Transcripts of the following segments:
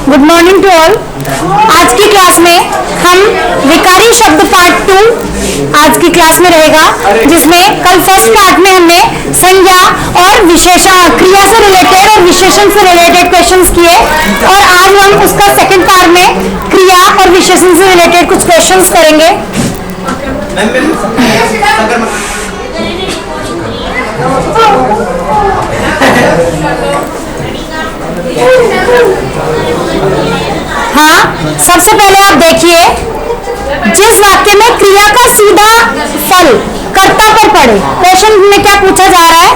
Good morning to all. आज की class में हम विकारी शब्द पार्ट 2 आज की क्लास में रहेगा, जिसमें कल फर्स्ट पार्ट में हमने संज्ञा और विशेषण क्रिया से रिलेटेड और विशेषण से रिलेटेड क्वेश्चंस किए, और आज हम उसका सेकंड पार्ट में क्रिया और विशेषण से रिलेटेड कुछ क्वेश्चंस करेंगे। हाँ, सबसे पहले आप देखिए, जिस वाक्य में क्रिया का सीधा फल कर्ता पर पड़े, क्वेश्चन में क्या पूछा जा रहा है,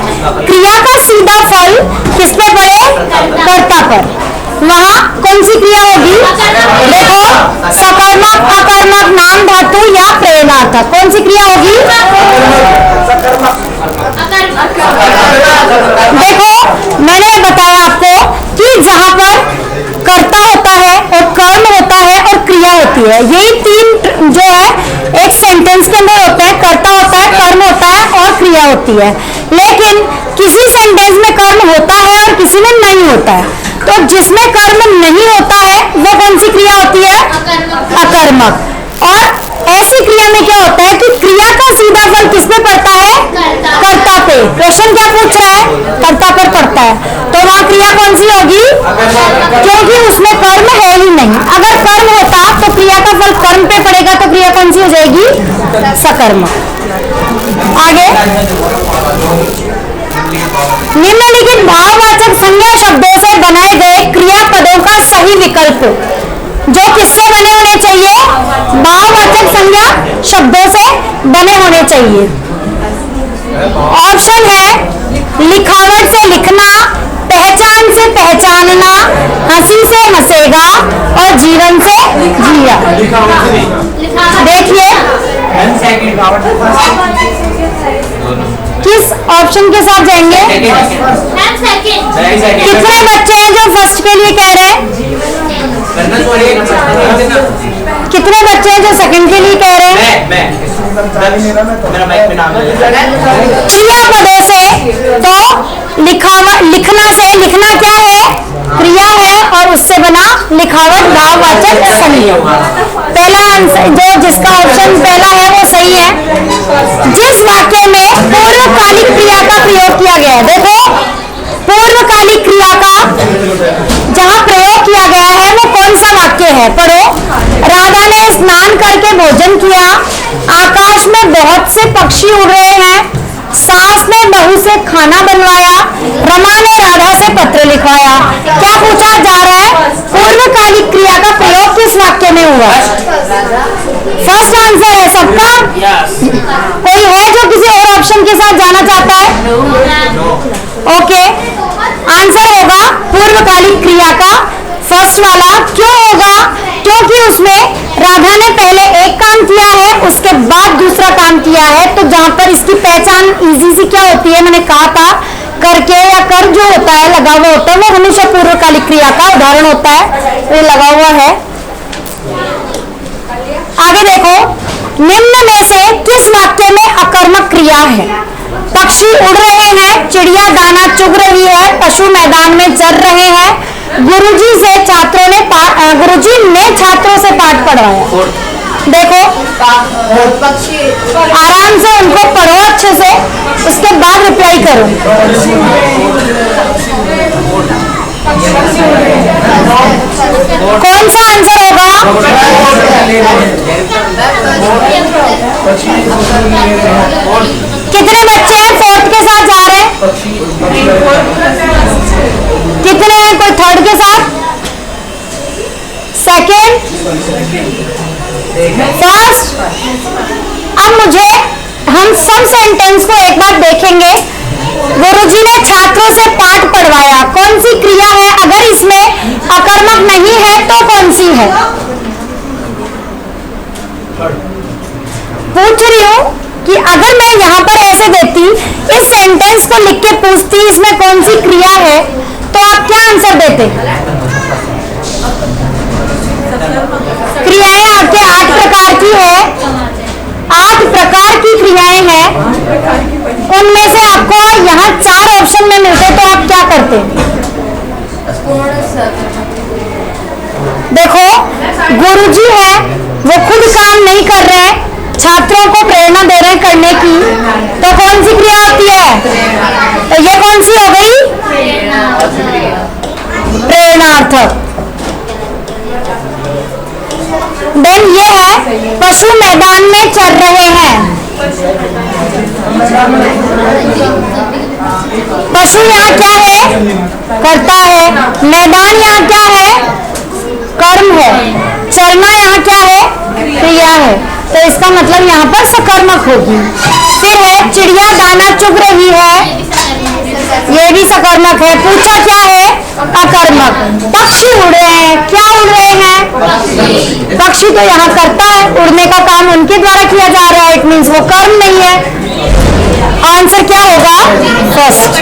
क्रिया का सीधा फल किस पे पड़े, कर्ता पर, वहां कौन सी क्रिया होगी? देखो, सकर्मक, अकर्मक, नाम धातु या प्रेरणार्थक, कौन सी क्रिया होगी? देखो, मैंने बताया आपको कि जहां पर कर्ता होता है और कर्म होता है और क्रिया होती है, यही तीन जो है एक सेंटेंस के अंदर होते हैं, कर्ता होता है, कर्म होता है और क्रिया होती है। लेकिन किसी सेंटेंस में कर्म होता है और किसी में नहीं होता है, तो जिसमें कर्म नहीं होता है वो कौन सी क्रिया होती है? अकर्मक। और ऐसी क्रिया में क्या होता है कि क्रिया का सीधा फल किस पे पड़ता है? कर्ता पे। क्वेश्चन क्या पूछ रहा है? कर्ता पर पड़ता है, तो वहां क्रिया कौन सी होगी? क्योंकि उसमें कर्म है ही नहीं। अगर कर्म होता तो क्रिया का फल कर्म पे पड़ेगा, तो क्रिया कौन सी हो जाएगी? सकर्मक। आगे, निम्नलिखित भाववाचक संज्ञा शब्दों से बनाए गए क्रियापदों का सही विकल्प, जो किससे बने होने चाहिए? भाववाचक संज्ञा शब्दों से बने होने चाहिए। ऑप्शन है लिखावट से लिखना, पहचान से पहचानना, हंसी से हंसेगा और जीवन से जिया। देखिए, किस ऑप्शन के साथ जाएंगे? कितने बच्चे हैं जो फर्स्ट के लिए कह रहे हैं? कितने बच्चे हैं जो सेकंड के लिए कह रहे हैं? क्रियापदों से, तो लिखना से, लिखना क्या है? क्रिया है, और उससे बना लिखावट भाववाचक संज्ञा। पहला आंसर, जो जिसका ऑप्शन पहला है वो सही है। जिस वाक्य में पूर्वकालिक क्रिया का प्रयोग किया गया है, देखो पूर्वकालिक क्रिया का जहां प्रयोग किया गया है वो कौन सा वाक्य है? पढ़ो। राधा ने स्नान करके भोजन किया, आकाश में बहुत से पक्षी उड़ रहे हैं, सास ने बहू से खाना बनवाया, रमा ने राधा से पत्र लिखवाया। क्या पूछा जा रहा है? पूर्वकालिक क्रिया का प्रयोग किस वाक्य में हुआ? फर्स्ट आंसर है सबका। कोई है जो किसी और ऑप्शन के साथ जाना चाहता है? ओके, आंसर होगा पूर्वकालिक क्रिया का फर्स्ट वाला। क्यों होगा? क्योंकि उसमें राधा ने पहले एक काम किया है, उसके बाद दूसरा काम किया है, तो जहां पर इसकी पहचान इजी सी क्या होती है, मैंने कहा था करके या कर जो होता है, लगा हुआ होता है, वो हमेशा पूर्वकालिक क्रिया का उदाहरण होता है, ये लगा हुआ है। आगे देखो, निम्न में से किस वाक्य में अकर्मक क्रिया है? पक्षी उड़ रहे हैं, चिड़िया दाना चुग रही है, पशु मैदान में चर रहे हैं, गुरुजी ने छात्रों से पाठ पढ़वाया। देखो, आराम से उनको पढ़ो अच्छे से, उसके बाद रिप्लाई करो। कौन सा आंसर होगा? कितने बच्चे हैं फोर्थ के साथ जा रहे हैं? कितने हैं कोई थर्ड के साथ? Second, first. अब मुझे, हम सब सेंटेंस को एक बार देखेंगे। गुरुजी ने छात्रों से पाठ पढ़वाया, कौन सी क्रिया है? अगर इसमें अकर्मक नहीं है तो कौन सी है? पूछ रही हूं कि अगर मैं यहाँ पर ऐसे देती, इस सेंटेंस को लिख के पूछती इसमें कौन सी क्रिया है, तो आप क्या आंसर देते? क्रियाएं आपके 8 प्रकार की है, 8 प्रकार की क्रियाएं हैं, उनमें से आपको यहाँ 4 ऑप्शन में मिलते तो आप क्या करते? देखो, गुरुजी है वो खुद काम नहीं कर रहे, छात्रों को प्रेरणा दे रहे हैं करने की, तो कौन सी क्रिया होती है? तो ये कौन सी हो गई? प्रेरणार्थक। देन ये है पशु मैदान में चर रहे हैं। पशु यहाँ क्या है? करता है। मैदान यहाँ क्या है? कर्म है। चरना यहाँ क्या है? क्रिया है। तो इसका मतलब यहाँ पर सकर्मक होगी। फिर है चिड़िया दाना चुग रही है, ये भी सकर्मक है। पूछा क्या है? अकर्मक। पक्षी उड़ रहे हैं, क्या उड़ रहे हैं? पक्षी तो यहाँ करता है, उड़ने का काम उनके द्वारा किया जा रहा है, इट मीन्स वो कर्म नहीं है। आंसर क्या होगा? फर्स्ट।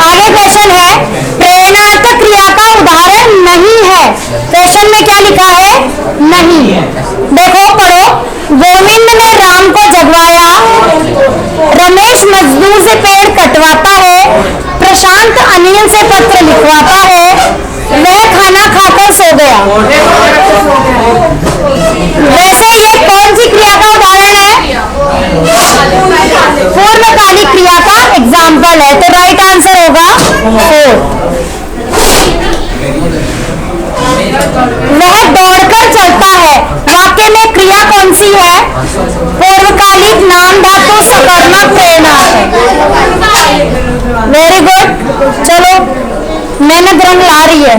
आगे क्वेश्चन है प्रेरणार्थक क्रिया का उदाहरण नहीं है। क्वेश्चन में क्या लिखा है? नहीं। देखो पढ़ो। गोविंद ने राम को जगवाया, रमेश मजदूर से पेड़ कटवाता है, प्रशांत अनिल से पत्र लिखवाता है, वह खाना खाकर सो गया। वैसे ये कौन सी क्रिया का उदाहरण है? पूर्णकालिक क्रिया का एग्जाम्पल है, तो राइट आंसर होगा 4। वह दौड़कर चलता है, वाक्य में क्रिया कौन सी है? पूर्वकालिक, नाम धातु, सकर्मक, प्रेरणार्थक। Very good. चलो मेहनत रंग ला रही है।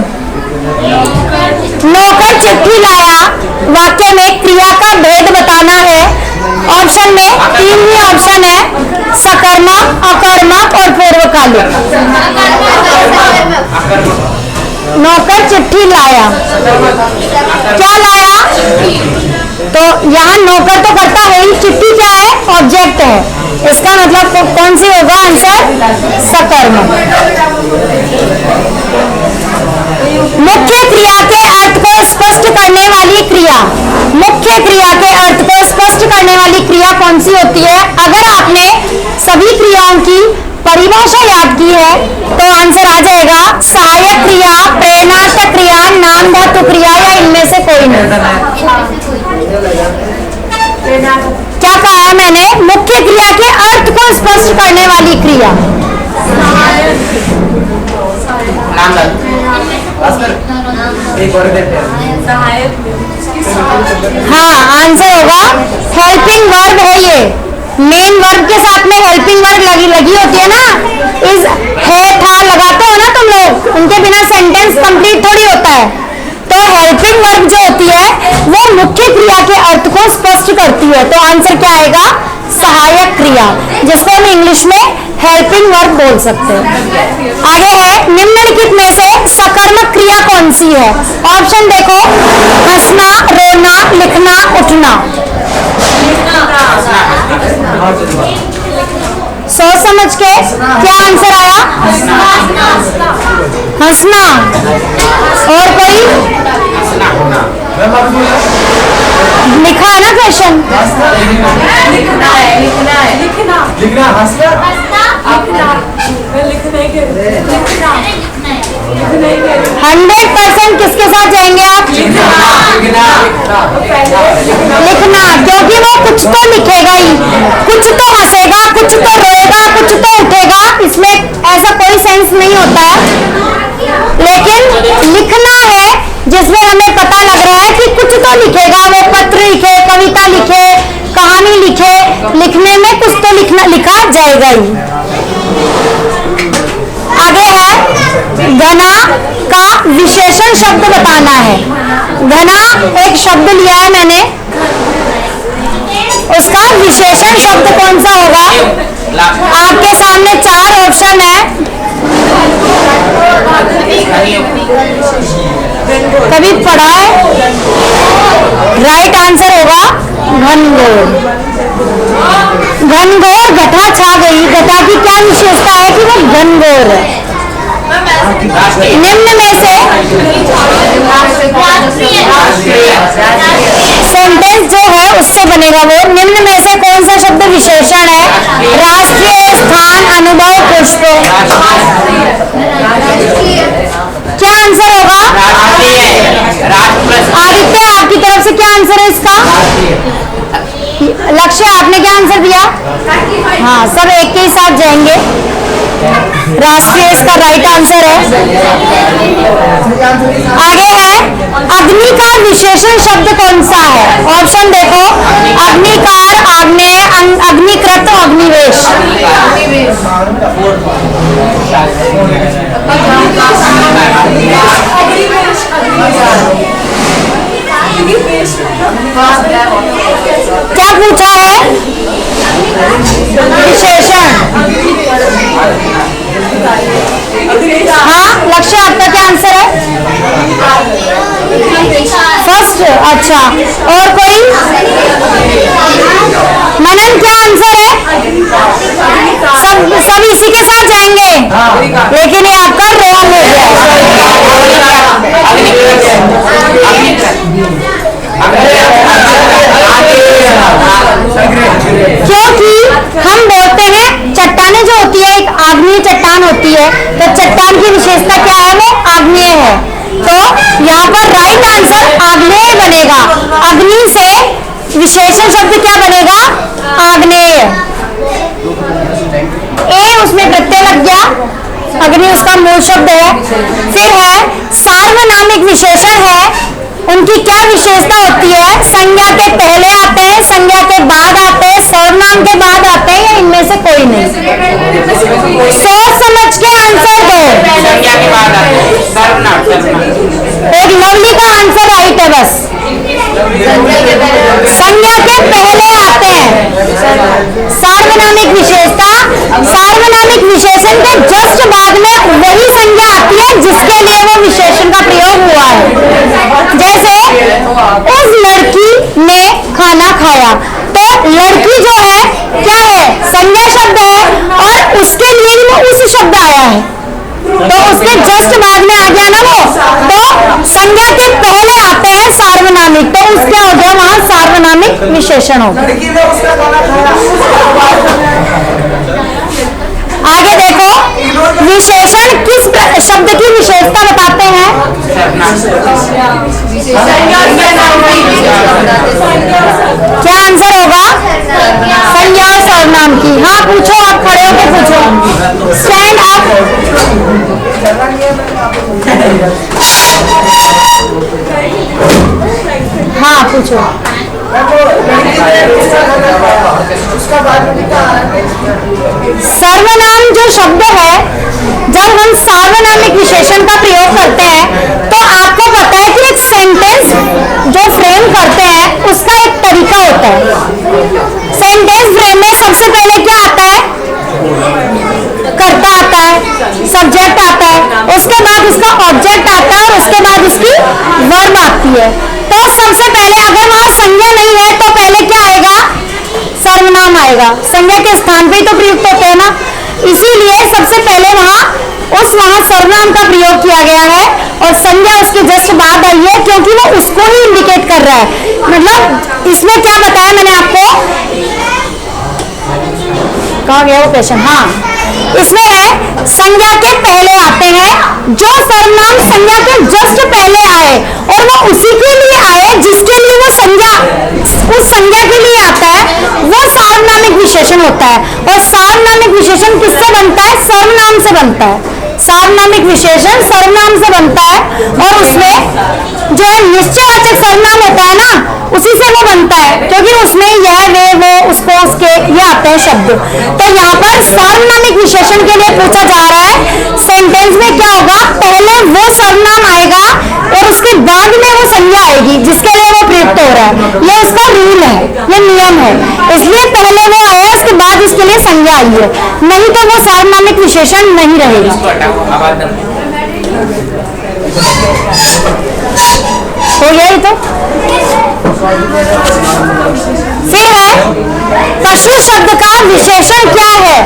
नौकर चिट्ठी लाया, वाक्य में क्रिया का भेद बताना है। ऑप्शन में 3 ही ऑप्शन है, सकर्मक, अकर्मक और पूर्वकालिक। नौकर चिट्ठी लाया, क्या लाया? तो यहाँ नौकर तो करता है, चिट्ठी क्या है? ऑब्जेक्ट है। इसका मतलब कौन सी होगा आंसर? सकर्मक। मुख्य क्रिया के अर्थ को स्पष्ट करने वाली क्रिया। मुख्य क्रिया के अर्थ को स्पष्ट करने वाली क्रिया कौन सी होती है? अगर आपने सभी क्रियाओं की परिभाषा याद की है तो आंसर आ जाएगा सहायक क्रिया, प्रेरणार्थक क्रिया, नाम धातु क्रिया या इनमें से कोई नहीं। क्या कहा है मैंने? मुख्य क्रिया के अर्थ को स्पष्ट करने वाली क्रिया। हाँ, आंसर होगा हेल्पिंग वर्ब है। ये मेन वर्ब के साथ में हेल्पिंग वर्ब लगी होती है ना, इज है था लगाते हो ना तुम लोग, उनके बिना सेंटेंस कंप्लीट थोड़ी होता है। तो हेल्पिंग वर्ब जो होती है वो मुख्य क्रिया के अर्थ को स्पष्ट करती है, तो आंसर क्या आएगा? सहायक क्रिया, जिसको हम इंग्लिश में हेल्पिंग वर्ब बोल सकते हैं। आगे है निम्नलिखित में से सकर्मक क्रिया कौन सी है? ऑप्शन देखो, हंसना, रोना, लिखना, उठना। सोच समझ के क्या आंसर आया? हंसना। और कोई? लिखा है ना क्वेश्चन? लिखना है, लिखना है, लिखना, लिखना, हंसना, लिखना, 100% किसके साथ जाएंगे आप? लिखना, क्योंकि वो कुछ तो लिखेगा ही, कुछ तो हंसेगा, कुछ तो रोएगा, कुछ तो उठेगा, इसमें ऐसा कोई सेंस नहीं होता है। लेकिन लिखना है जिसमें हमें पता लग रहा है कि कुछ तो लिखेगा, वो पत्र लिखे, कविता लिखे, कहानी लिखे, लिखने में कुछ तो लिखा जाएगा ही। आगे है घना का विशेषण शब्द बताना है। घना एक शब्द लिया है मैंने, उसका विशेषण शब्द कौन सा होगा? आपके सामने 4 ऑप्शन है, कभी पढ़ा है? राइट आंसर होगा घनघोर। घनघोर घटा छा गई। घटा की क्या विशेषता है कि वो घनघोर है। निम्न में से सेंटेंस जो है उससे बनेगा वो, निम्न में से कौन सा शब्द विशेषण है? राष्ट्रीय, स्थान, अनुभव, पुष्प। आपने क्या आंसर दिया? हाँ, सब एक के ही साथ जाएंगे। राष्ट्रीय इसका राइट आंसर है। आगे है, अग्नि का विशेषण शब्द कौन सा है? ऑप्शन देखो, अग्निकार, आग्नेय, अग्निकृत, अग्निवेश। क्या पूछा है? विशेषण। हाँ, लक्ष्य आपका क्या आंसर है? फर्स्ट। अच्छा, और कोई? मनन क्या आंसर है? सब इसी के साथ जाएंगे, लेकिन ये आपका रॉन्ग हो गया। क्योंकि हम बोलते हैं चट्टानें जो होती है, एक आग्नेय चट्टान होती है, तो चट्टान की विशेषता क्या है? वो आग्नेय है। तो यहाँ पर राइट आंसर आग्नेय बनेगा। अग्नि से विशेषण शब्द क्या बनेगा? आग्नेय। ए उसमें प्रत्यय लग गया, अग्नि उसका मूल शब्द है। फिर है सार्वनामिक विशेषण है, उनकी क्या विशेषता होती है? संज्ञा के पहले आते हैं, संज्ञा के बाद आते हैं, सर्वनाम के बाद आते हैं, या इनमें से कोई नहीं? सोच समझ के आंसर दो। संज्ञा के बाद आते हैं, सर्वनाम। एक लवली का आंसर राइट है, बस संज्ञा के पहले आते हैं। सार्वनामिक विशेषता, सार्वनामिक विशेषण के जस्ट बाद में वही संज्ञा आती है जिसके लिए वो विशेषण का प्रयोग हुआ है। जैसे उस लड़की ने खाना खाया, तो लड़की जो है क्या है? संज्ञा शब्द है, और उसके लिए भी वो उस शब्द आया है, तो उसके जस्ट बाद में आ गया ना वो, तो संज्ञा के पहले आते हैं सार्वनामिक, तो उस क्या हो गया? वहां सार्वनामिक विशेषण हो गया। आगे देखो, विशेषण किस शब्द की विशेषता बताते हैं? क्या आंसर होगा? संज्ञा और सर्वनाम की। हाँ पूछो, आप खड़े होकर पूछो, स्टैंड अप। हाँ पूछो। सर्वनाम जो शब्द है, जब हम सार्वनामिक विशेषण का प्रयोग करते हैं, तो आपको पता है कि एक सेंटेंस जो फ्रेम करते हैं उसका एक तरीका होता है। सेंटेंस फ्रेम में सबसे पहले क्या आता है? कर्ता आता है, सब्जेक्ट आता है, उसके बाद उसका ऑब्जेक्ट आता है, और उसके बाद उसकी वर्ब आती है। तो सबसे पहले अगर वहां संज्ञा नहीं है तो पहले क्या आएगा? सर्वनाम आएगा। संज्ञा के स्थान पे ही तो प्रयुक्त होते हैं ना, इसीलिए सबसे पहले वहां सर्वनाम का प्रयोग किया गया है, और संज्ञा उसके जस्ट बाद आई है, क्योंकि वो उसको ही इंडिकेट कर रहा है। मतलब इसमें क्या बताया मैंने आपको? कहा गया वो क्वेश्चन? हाँ, इसमें है संज्ञा के पहले आते हैं, जो सर्वनाम संज्ञा के जस्ट पहले आए, और वो उसी के लिए आए जिसके लिए वो संज्ञा उस संज्ञा के लिए आता है, वो सार्वनामिक विशेषण होता है। और सार्वनामिक विशेषण किससे बनता है? सर्वनाम से बनता है। सार्वनामिक विशेषण सर्वनाम से बनता है, और उसमें जो है निश्चयवाचक सर्वनाम होता है ना, उसी से वो बनता है, क्योंकि उसमें यह, वे, वो, उसको, उसके, ये आते हैं शब्द। तो यहाँ पर सार्वनामिक विशेषण के लिए पूछा जा रहा है, सेंटेंस में क्या होगा? पहले वो सर्वनाम आएगा और उसके बाद में वो संज्ञा आएगी जिसके लिए वो प्रयुक्त हो रहा है। ये उसका रूल है, ये नियम है, इसलिए पहले वो आया, उसके बाद इसके लिए संज्ञा आई है, नहीं तो वो सार्वनामिक विशेषण नहीं रहेगा। हो गया ही तो। फिर है पशु शब्द का विशेषण क्या है?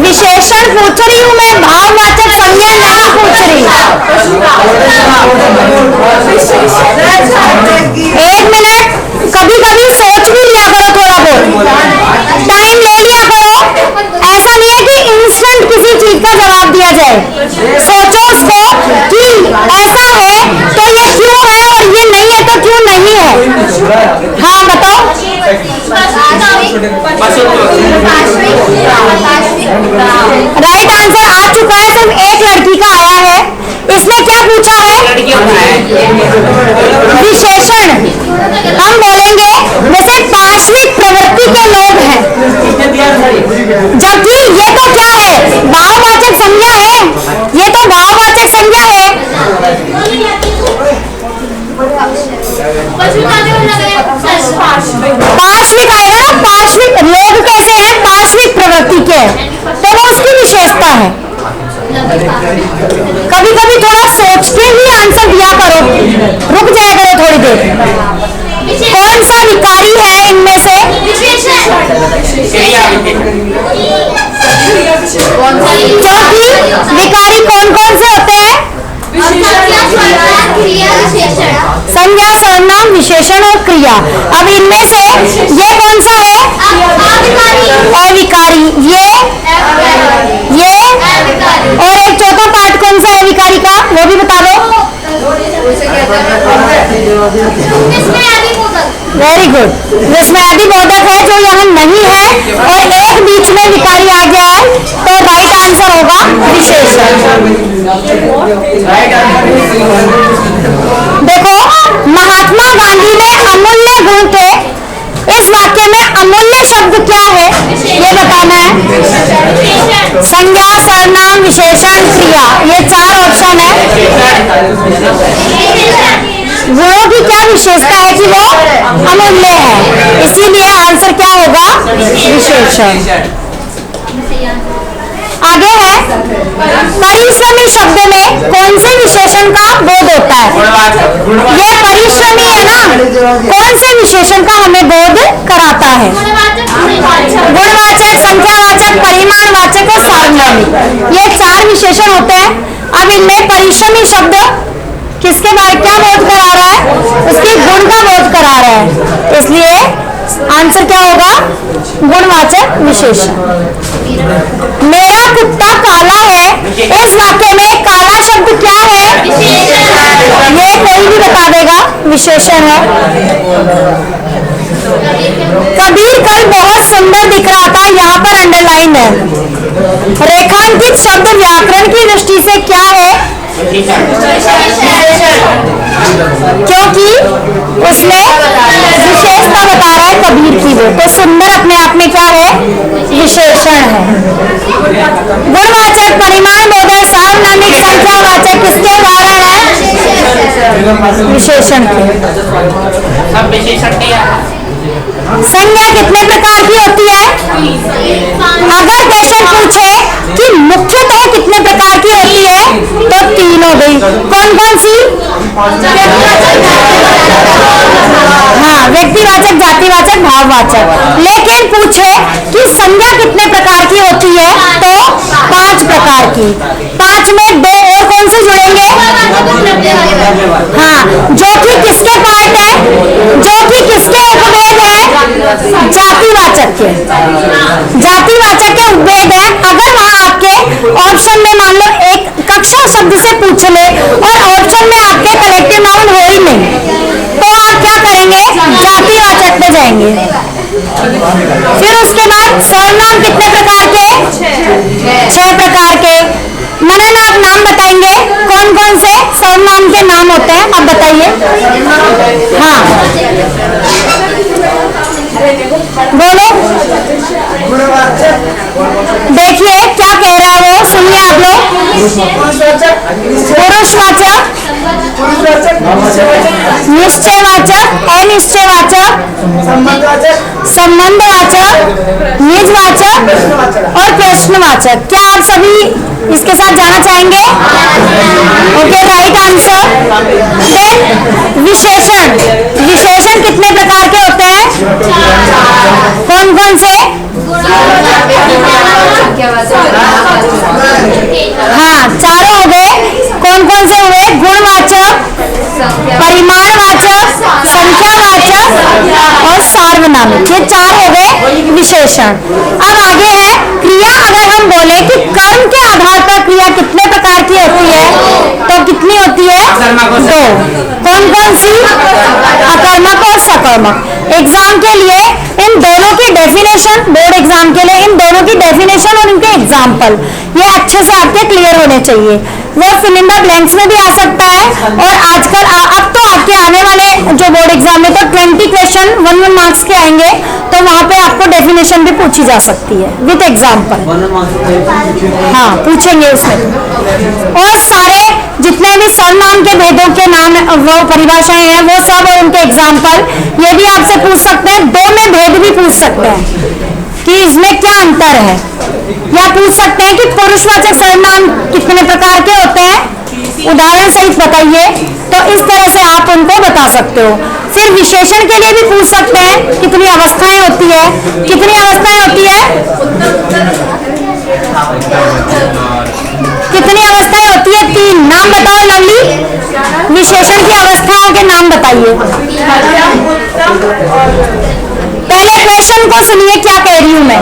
विशेषण पूछ रही हूँ मैं, भाववाचक संज्ञा नहीं पूछ रही। एक मिनट, कभी कभी सोच भी लिया करो, थोड़ा बहुत टाइम ले लिया करो। ऐसा नहीं है कि इंस्टेंट किसी चीज का जवाब दिया जाए। सोचो उसको कि ऐसा है तो ये क्यों है, और ये नहीं है राइट आंसर आ चुका है, सिर्फ एक लड़की का आया है। इसमें क्या पूछा है? विशेषण हम बोलेंगे जैसे पार्श्विक प्रवृत्ति के लोग हैं, जबकि ये तो क्या है? भाववाचक संज्ञा है, ये तो भाववाचक संज्ञा है। पार्श्विक आएगा ना, पार्श्विक लोग कैसे हैं? पार्श्विक प्रवृत्ति के, तो वो उसकी विशेषता है। कभी कभी थोड़ा सोच के ही आंसर दिया करो, रुक जाया करो थोड़ी देर। कौन सा विकारी है इनमें से? क्योंकि विकारी कौन कौन से होते हैं? संज्ञा, सर्वनाम, विशेषण और क्रिया। अब इनमें से ये कौन सा है? अविकारी। ये और एक चौथा पार्ट कौन सा है विकारी का, वो भी बता दो। वेरी गुड, जिसमें अधिबोधक है जो यहाँ नहीं है और एक बीच में विकारी आ गया है, तो राइट आंसर होगा विशेषण। देखो, महात्मा गांधी में अमूल्य गुण थे, इस वाक्य में अमूल्य शब्द क्या है ये बताना है। संज्ञा, सर्वनाम, विशेषण, क्रिया, ये 4 ऑप्शन है। गुणों की क्या विशेषता है कि वो अमूल्य है, इसीलिए आंसर क्या होगा? विशेषण। आगे है, परिश्रमी शब्द में कौन से विशेषण का बोध होता है? ये परिश्रमी है ना, कौन से विशेषण का हमें बोध कराता है? गुणवाचक, संख्यावाचक, परिमाणवाचक और सार्वनामिक, ये 4 विशेषण होते हैं। अब इनमें परिश्रमी शब्द किसके बारे क्या बोध करा रहा है? उसके गुण का बोध करा रहा है, इसलिए आंसर क्या होगा? गुणवाचक विशेषण। मेरा कुत्ता काला है, इस वाक्य में काला शब्द क्या है? ये कोई भी बता देगा, विशेषण है। कबीर कल बहुत सुंदर दिख रहा था, यहाँ पर अंडरलाइन है। रेखांकित शब्द व्याकरण की दृष्टि से क्या है? क्योंकि उसमें विशेषता बता रहा है कबीर की, वो तो सुंदर अपने आप में क्या है? विशेषण है। गुणवाचक, परिमाणबोधक, सार्वनामिक, संख्यावाचक किसके उदाहरण है? विशेषण के। संज्ञा कितने प्रकार की होती है? अगर क्वेश्चन पूछे कि मुख्यतः कितने प्रकार की होती है, तो 3 हो गई। कौन कौन सी? हाँ, व्यक्तिवाचक, जातिवाचक, भाववाचक। लेकिन पूछे कि संज्ञा कितने प्रकार की होती है, तो 5 प्रकार की। 5 में 2 और कौन से जुड़ेंगे? हाँ, जो कि किसके पार्ट है? जो कि किसके उपभेद है? जातिवाचक के। जातिवाचक के उपभेद है। अगर वहां आपके ऑप्शन में मान लो एक कक्षा शब्द से पूछ ले और ऑप्शन में आपके कलेक्टिव नाउन हो ही नहीं, तो आप क्या करेंगे? जातिवाचक पे जाएंगे। फिर उसके बाद सर्वनाम कितने प्रकार के? 6 प्रकार के। मनन आप नाम बताएंगे, कौन कौन से सर्वनाम के नाम होते हैं आप बताइए। हाँ बोलो, देखिए क्या कह रहा है वो, सुनिए आप लोग। पुरुषवाचक, निश्चयवाचक, अनिश्चयवाचक, संबंधवाचक, निजवाचक और प्रश्नवाचक। क्या आप सभी इसके साथ जाना चाहेंगे? Okay, right answer. देन विशेषण, विशेषण कितने प्रकार के होते हैं? कौन कौन से? हाँ, 4 हो गए। कौन कौन से हुए? गुणवाचक, परिमाणवाचक, संख्यावाचक और सार्वनामिक, ये 4 हो गए विशेषण। अब आगे है क्रिया। अगर हम बोले कि कर्म के आधार पर क्रिया कितने प्रकार की होती है, तो कितनी होती है? 2। कौन कौन सी? अकर्मक और आक्रामक। एग्जाम के लिए इन दोनों की डेफिनेशन, बोर्ड एग्जाम के लिए इन दोनों की डेफिनेशन और इनके एग्जाम्पल ये अच्छे से आपके क्लियर होने चाहिए। वो फिल इन द ब्लैंक्स में भी आ सकता है और आजकल अब तो आपके आने वाले जो बोर्ड एग्जाम में तो 20 क्वेश्चन 1 मार्क्स के आएंगे, तो वहां पे आपको डेफिनेशन भी पूछी जा सकती है विद एग्जाम्पल। हाँ, पूछेंगे उसमें। और सारे जितने भी सर्वनाम के भेदों के नाम वो परिभाषाएं हैं वो सब और उनके एग्जाम्पल ये भी आपसे पूछ सकते हैं। दो में भेद भी पूछ सकते हैं कि इसमें क्या अंतर है, या पूछ सकते हैं कि पुरुषवाचक सर्वनाम कितने प्रकार के होते हैं, उदाहरण सहित बताइए। तो इस तरह से आप उनको बता सकते हो। फिर विशेषण के लिए भी पूछ सकते हैं कितनी अवस्थाएं होती है, कितनी अवस्थाएं होती है, कितनी अवस्थाएं होती है, 3। नाम बताओ लवली, विशेषण की अवस्थाओं के नाम बताइए। पहले क्वेश्चन को सुनिए, क्या कह रही हूं मैं।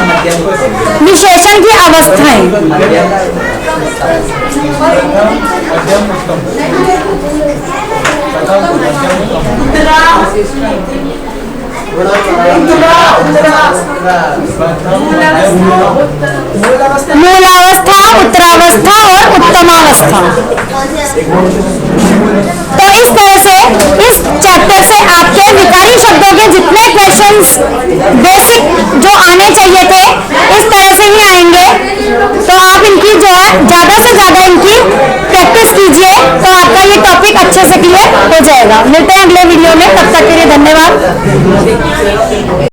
विशेषण की अवस्थाएं, मूलावस्था, उत्तरावस्था और उत्तमावस्था। तो इस तरह से इस चैप्टर से आपके विकारी शब्दों के जितने क्वेश्चंस बेसिक जो आने चाहिए थे इस तरह से ही आएंगे। तो आप इनकी जो है ज्यादा से ज्यादा इनकी प्रैक्टिस कीजिए, तो आपका ये टॉपिक अच्छे से क्लियर हो जाएगा। मिलते हैं अगले वीडियो में, तब तक के लिए धन्यवाद।